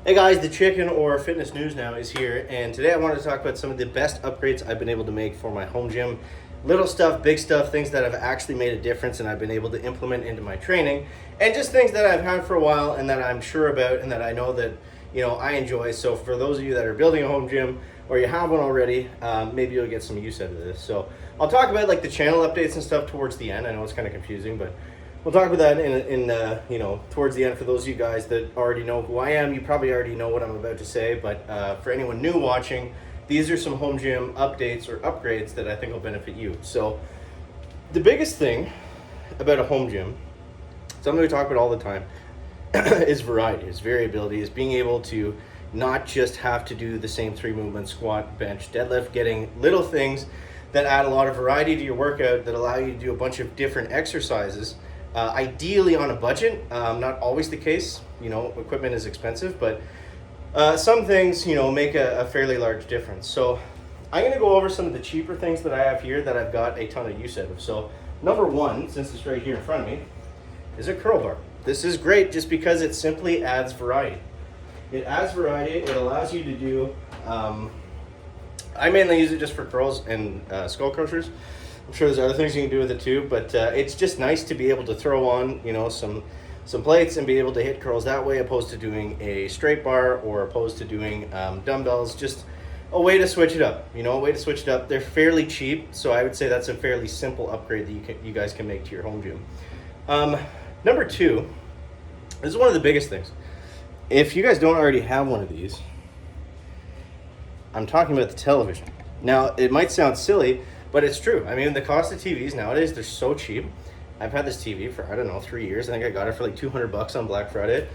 Hey guys, the chicken or fitness news now is here, and today I wanted to talk about some of the best upgrades I've been able to make for my home gym. Little stuff, big stuff, things that have actually made a difference and I've been able to implement into my training, and just things that I've had for a while and that I'm sure about and that I know that I enjoy. So for those of you that are building a home gym or you have one already, maybe you'll get some use out of this. So I'll talk about like the channel updates and stuff towards the end. I know it's kind of confusing, but we'll talk about that in towards the end. For those of you guys that already know who I am, you probably already know what I'm about to say. But for anyone new watching, these are some home gym updates or upgrades that I think will benefit you. So the biggest thing about a home gym, something we talk about all the time, is variety, is variability, is being able to not just have to do the same 3 movements: squat, bench, deadlift, getting little things that add a lot of variety to your workout that allow you to do a bunch of different exercises. Ideally on a budget, not always the case. Equipment is expensive, but some things, make a fairly large difference. So I'm going to go over some of the cheaper things that I have here that I've got a ton of use out of. So number one, since it's right here in front of me, is a curl bar. This is great just because it simply adds variety. It adds variety. It allows you to do, I mainly use it just for curls and skull crushers. I'm sure there's other things you can do with it too, but it's just nice to be able to throw on, some plates and be able to hit curls that way, opposed to doing a straight bar or opposed to doing dumbbells. Just a way to switch it up. They're fairly cheap, so I would say that's a fairly simple upgrade that you guys can make to your home gym. Number two, this is one of the biggest things. If you guys don't already have one of these, I'm talking about the television. Now, it might sound silly, but it's true. I mean, the cost of TVs nowadays, they're so cheap. I've had this TV for, 3 years. I think I got it for like $200 on Black Friday.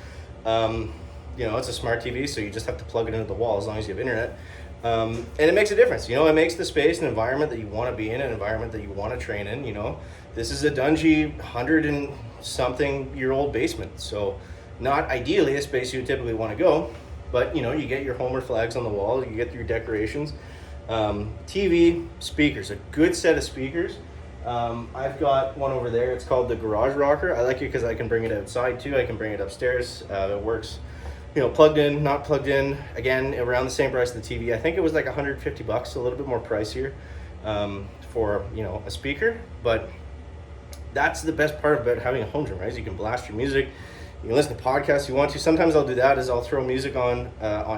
It's a smart TV, so you just have to plug it into the wall as long as you have internet. And it makes a difference. It makes the space an environment that you want to be in, an environment that you want to train in. This is a dungy 100-and-something-year-old basement. So not ideally a space you would typically want to go, but you get your Homer flags on the wall, you get your decorations. TV, speakers, a good set of speakers. I've got one over there. It's called the Garage Rocker. I like it because I can bring it outside too. I can bring it upstairs. It works, plugged in, not plugged in. Again, around the same price as the TV. I think it was like $150, a little bit more pricier for a speaker. But that's the best part about having a home gym, right? Is you can blast your music. You can listen to podcasts if you want to. Sometimes I'll do that. Is I'll throw music on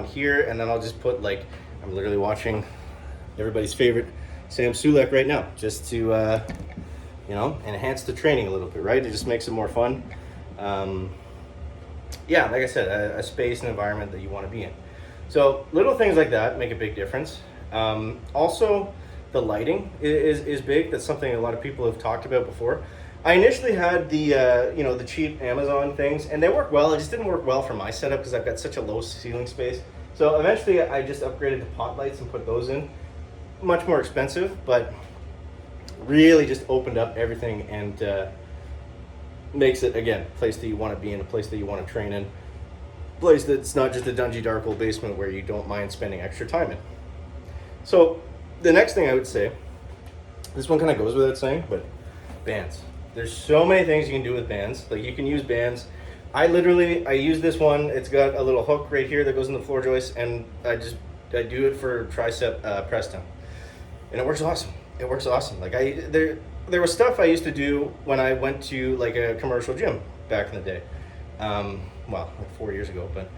here, and then I'll just put I'm literally watching everybody's favorite Sam Sulek right now, just to enhance the training a little bit, right? It just makes it more fun. Like I said, a space and environment that you want to be in. So little things like that make a big difference. Also, the lighting is big. That's something a lot of people have talked about before. I initially had the cheap Amazon things, and they work well. It just didn't work well for my setup because I've got such a low ceiling space. So eventually I just upgraded to pot lights and put those in. Much more expensive, but really just opened up everything and makes it, again, a place that you want to be in, a place that you want to train in, a place that's not just a dungy, dark old basement where you don't mind spending extra time in. So the next thing I would say, this one kind of goes without saying, but bands. There's so many things you can do with bands. Like, you can use bands. I use this one. It's got a little hook right here that goes in the floor joist, and I do it for tricep press down. And it works awesome. Like, there was stuff I used to do when I went to like a commercial gym back in the day. Like 4 years ago, but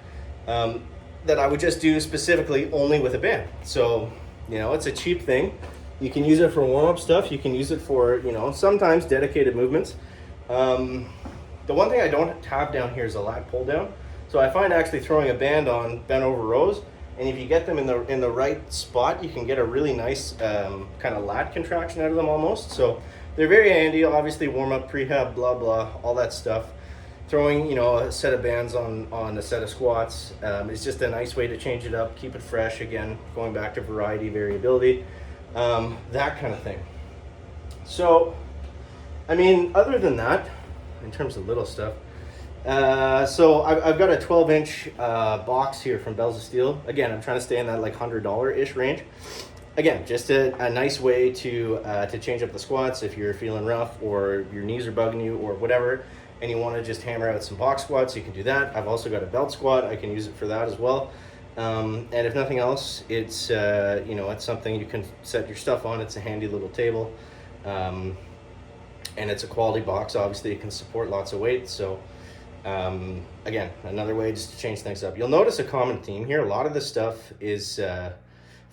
that I would just do specifically only with a band. So, it's a cheap thing. You can use it for warm-up stuff. You can use it for, sometimes dedicated movements. The one thing I don't have down here is a lat pull down. So I find actually throwing a band on bent over rows, and if you get them in the right spot, you can get a really nice kind of lat contraction out of them almost. So they're very handy. Obviously, warm-up, prehab, blah, blah, all that stuff. Throwing, a set of bands on a set of squats is just a nice way to change it up, keep it fresh. Again, going back to variety, variability, that kind of thing. So, other than that, in terms of little stuff, so I've got a 12-inch box here from Bells of Steel. Again, I'm trying to stay in that like $100-ish range. Again, just a nice way to change up the squats if you're feeling rough or your knees are bugging you or whatever. and you want to just hammer out some box squats, you can do that. I've also got a belt squat. I can use it for that as well. And if nothing else, it's it's something you can set your stuff on. It's a handy little table, and it's a quality box. Obviously, it can support lots of weight. So again, another way just to change things up. You'll notice a common theme here. A lot of this stuff is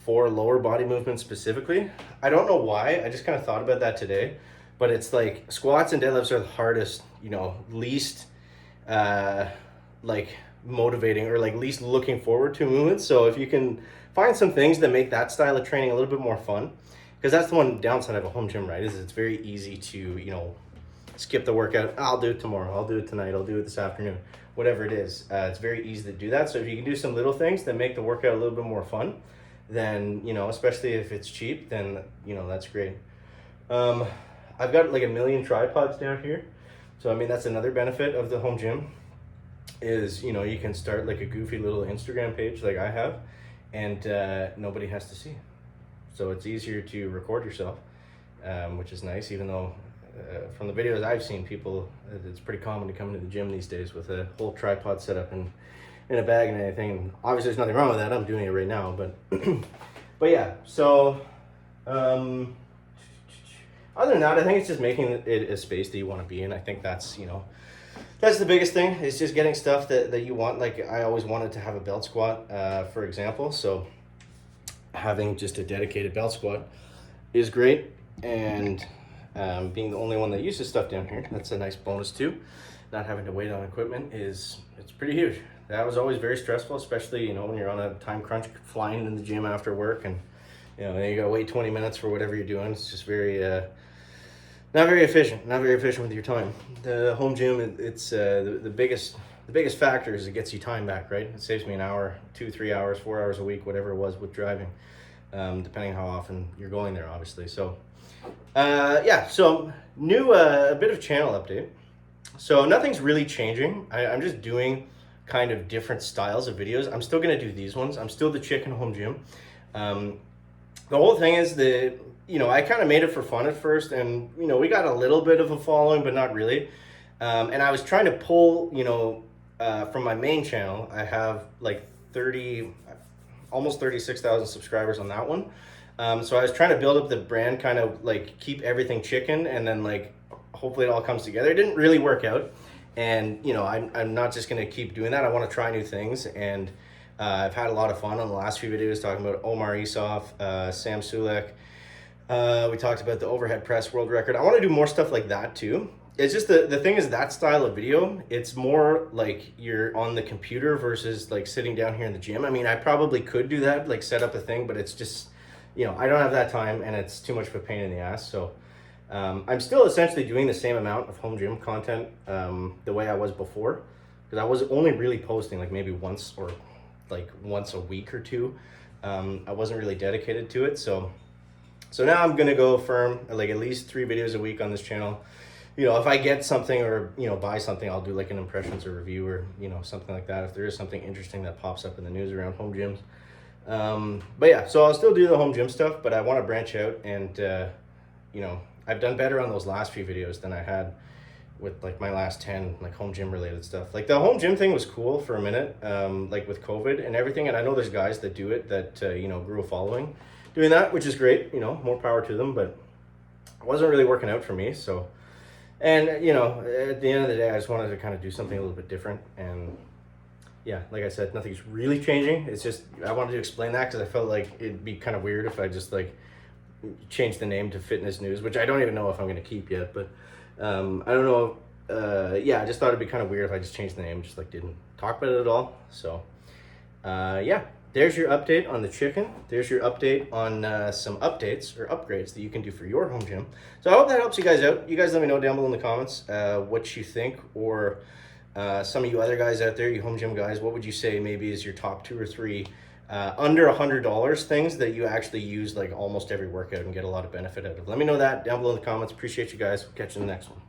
for lower body movement specifically. I don't know why. I just kind of thought about that today, but it's like squats and deadlifts are the hardest, least motivating or least looking forward to movements. So if you can find some things that make that style of training a little bit more fun, because that's the one downside of a home gym, right? Is it's very easy to skip the workout. I'll do it tomorrow, I'll do it tonight, I'll do it this afternoon, whatever it is. It's very easy to do that. So if you can do some little things that make the workout a little bit more fun, then especially if it's cheap, then that's great. I've got like a million tripods down here, so I mean that's another benefit of the home gym is you can start like a goofy little Instagram page like I have, and nobody has to see, so it's easier to record yourself, which is nice. Even though from the videos I've seen, people, it's pretty common to come into the gym these days with a whole tripod set up and in a bag and anything. And obviously there's nothing wrong with that. I'm doing it right now, but but yeah. So other than that, I think it's just making it a space that you want to be in. I think that's that's the biggest thing. It's just getting stuff that you want. Like I always wanted to have a belt squat, for example. So having just a dedicated belt squat is great, and being the only one that uses stuff down here, that's a nice bonus too. Not having to wait on equipment it's pretty huge. That was always very stressful, especially when you're on a time crunch, flying in the gym after work, and then you gotta wait 20 minutes for whatever you're doing. It's just very not very efficient with your time. The home gym, it's the biggest factor is it gets you time back, right? It saves me an hour, 2, 3 hours, 4 hours a week, whatever it was with driving, depending how often you're going there, obviously. So so new, a bit of channel update. So nothing's really changing. I'm just doing kind of different styles of videos. I'm still gonna do these ones. I'm still the chicken home gym. The whole thing is I kind of made it for fun at first, and we got a little bit of a following, but not really. And I was trying to pull from my main channel. I have like almost 36,000 subscribers on that one. So I was trying to build up the brand, kind of like keep everything chicken, and then hopefully it all comes together. It didn't really work out, and I'm not just gonna keep doing that. I want to try new things, and I've had a lot of fun on the last few videos talking about Omar Isuf, Sam Sulek. We talked about the overhead press world record. I want to do more stuff like that too. It's just the thing is that style of video, it's more like you're on the computer versus like sitting down here in the gym. I mean, I probably could do that, like set up a thing, but it's just, I don't have that time, and it's too much of a pain in the ass. So I'm still essentially doing the same amount of home gym content the way I was before, because I was only really posting like maybe once a week or two. I wasn't really dedicated to it. So now I'm gonna go firm, like at least 3 videos a week on this channel. If I get something or buy something, I'll do like an impressions or review or something like that, if there is something interesting that pops up in the news around home gyms. But yeah, so I'll still do the home gym stuff, but I want to branch out, and I've done better on those last few videos than I had with like my last 10 like home gym related stuff. Like the home gym thing was cool for a minute, like with COVID and everything, and I know there's guys that do it that grew a following doing that, which is great. More power to them, but it wasn't really working out for me. So, and at the end of the day, I just wanted to kind of do something a little bit different. And yeah, like I said, nothing's really changing. It's just I wanted to explain that because I felt like it'd be kind of weird if I just like changed the name to Fitness News, which I don't even know if I'm going to keep yet. But I don't know. I just thought it'd be kind of weird if I just changed the name, just like didn't talk about it at all. So there's your update on the chicken. There's your update on some updates or upgrades that you can do for your home gym. So I hope that helps you guys out. You guys let me know down below in the comments what you think, or some of you other guys out there, you home gym guys, what would you say maybe is your top 2 or 3 under $100 things that you actually use like almost every workout and get a lot of benefit out of? Let me know that down below in the comments. Appreciate you guys. We'll catch you in the next one.